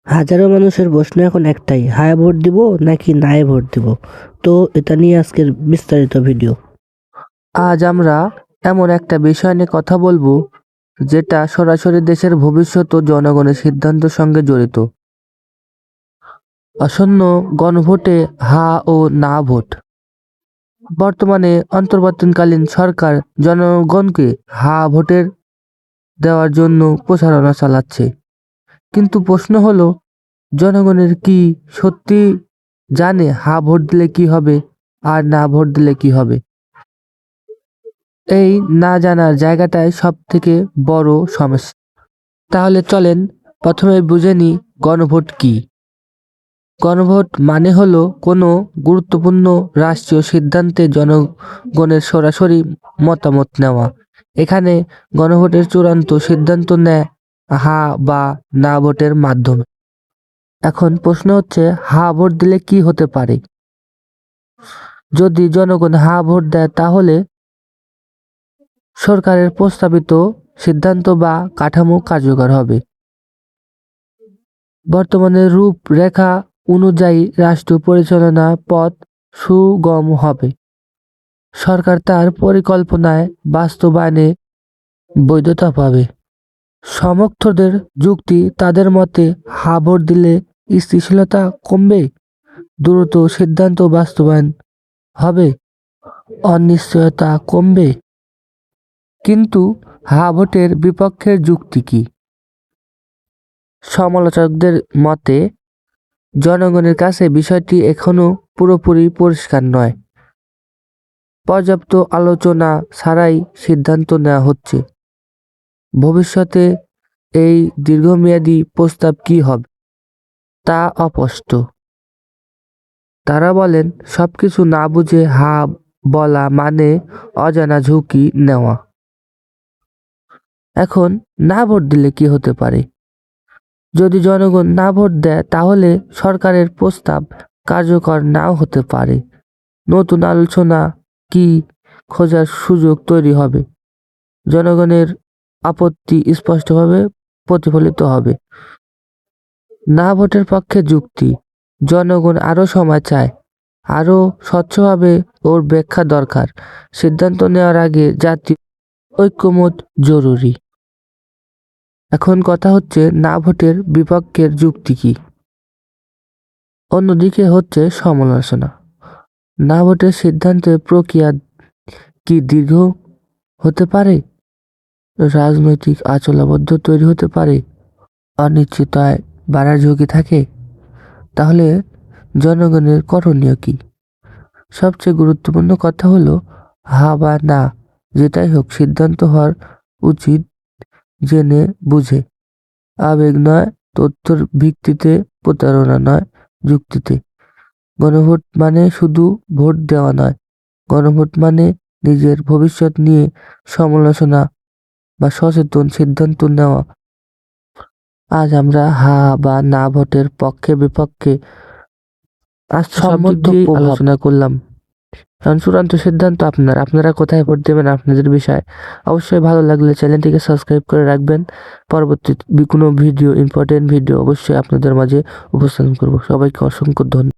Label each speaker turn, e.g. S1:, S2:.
S1: হাজারো মানুষের প্রশ্ন এখন একটাই, হায় ভোট দিব নাকি নায়ে ভোট দিব। তো এটা নিয়ে আজকের বিস্তারিত ভিডিও। আজ আমরা এমন একটা বিষয় নিয়ে কথা বলবো যেটা সরাসরি দেশের ভবিষ্যৎ ও জনগণের সিদ্ধান্তের সঙ্গে জড়িত। আসন্ন গণভোটে হা ও না ভোট। বর্তমানে অন্তর্বর্তীকালীন সরকার জনগণকে হা ভোটের দেওয়ার জন্য প্রচারণা চালাচ্ছে, কিন্তু প্রশ্ন হলো, জনগণের কি সত্যি জানে হা ভোট দিলে কি হবে আর না ভোট দিলে কি হবে? এই না জানার জায়গাটাই সব থেকে বড় সমস্যা। তাহলে চলেন প্রথমে বুঝে নিই গণভোট কি। গণভোট মানে হলো কোনো গুরুত্বপূর্ণ রাষ্ট্রীয় সিদ্ধান্তে জনগণের সরাসরি মতামত নেওয়া। এখানে গণভোটের চূড়ান্ত সিদ্ধান্ত নেয় হা বা না ভোটের মাধ্যমে। এখন প্রশ্ন হচ্ছে, হা ভোট দিলে কি হতে পারে? যদি জনগণ হা ভোট দেয় তাহলে সরকারের প্রস্তাবিত সিদ্ধান্ত বা কাঠামো কার্যকর হবে। বর্তমানে রূপরেখা অনুযায়ী রাষ্ট্র পরিচালনার পথ সুগম হবে। সরকার তার পরিকল্পনায় বাস্তবায়নে বৈধতা পাবে। সমর্থকদের যুক্তি, তাদের মতে হা ভোট দিলে স্থিতিশীলতা কমবে, দ্রুত সিদ্ধান্ত বাস্তবায়ন হবে, অনিশ্চয়তা কমবে। কিন্তু হা ভোটের বিপক্ষের যুক্তি কি? সমালোচকদের মতে জনগণের কাছে বিষয়টি এখনো পুরোপুরি পরিষ্কার নয়। পর্যাপ্ত আলোচনা ছাড়াই সিদ্ধান্ত নেওয়া হচ্ছে। ভবিষ্যতে এই দীর্ঘমেয়াদী প্রস্তাব কি হবে তা অস্পষ্ট। তারা বলেন, সবকিছু না বুঝে হা বলা মানে অজানা ঝুঁকি নেওয়া। এখন না ভোট দিলে কি হতে পারে? যদি জনগণ না ভোট দেয় তাহলে সরকারের প্রস্তাব কার্যকর নাও হতে পারে। নতুন আলোচনা কি খোঁজার সুযোগ তৈরি হবে। জনগণের আপত্তি স্পষ্টভাবে প্রতিফলিত হবে। না ভোটের পক্ষে যুক্তি, জনগণ আরো সময় চায়, আরো স্বচ্ছভাবে ওর ব্যাখ্যা দরকার। সিদ্ধান্ত নেওয়ার আগে জাতীয় ঐক্যমত জরুরি। এখন কথা হচ্ছে, না ভোটের বিপক্ষের যুক্তি কি? অন্যদিকে হচ্ছে সমালোচনা। না ভোটের সিদ্ধান্তের প্রক্রিয়া কি দীর্ঘ হতে পারে? রাজনৈতিক আচলাবদ্ধ তৈরি হতে পারে? অনিশ্চয়তায় বাড়ার ঝুঁকি থাকে? তাহলে জনগণের করণীয় কি? সবচেয়ে গুরুত্বপূর্ণ কথা হলো, হা বা না যেটাই হোক, সিদ্ধান্ত হওয়ার উচিত জেনে বুঝে, আবেগ নয়, তথ্যের ভিত্তিতে, প্রতারণা নয়, যুক্তিতে। গণভোট মানে শুধু ভোট দেওয়া নয়, গণভোট মানে নিজের ভবিষ্যৎ নিয়ে সমালোচনা বা সচেতন সিদ্ধান্ত নেওয়া। আজ আমরা হা বা না ভোটের পক্ষে বিপক্ষে সমৃদ্ধ আলোচনা করলাম। কারণ চূড়ান্ত সিদ্ধান্ত আপনারা কোথায় ভোট দেবেন আপনাদের বিষয়। অবশ্যই ভালো লাগলে চ্যানেলটিকে সাবস্ক্রাইব করে রাখবেন। পরবর্তী কোনো ভিডিও, ইম্পর্টেন্ট ভিডিও অবশ্যই আপনাদের মাঝে উপস্থাপন করব। সবাইকে অসংখ্য ধন্যবাদ।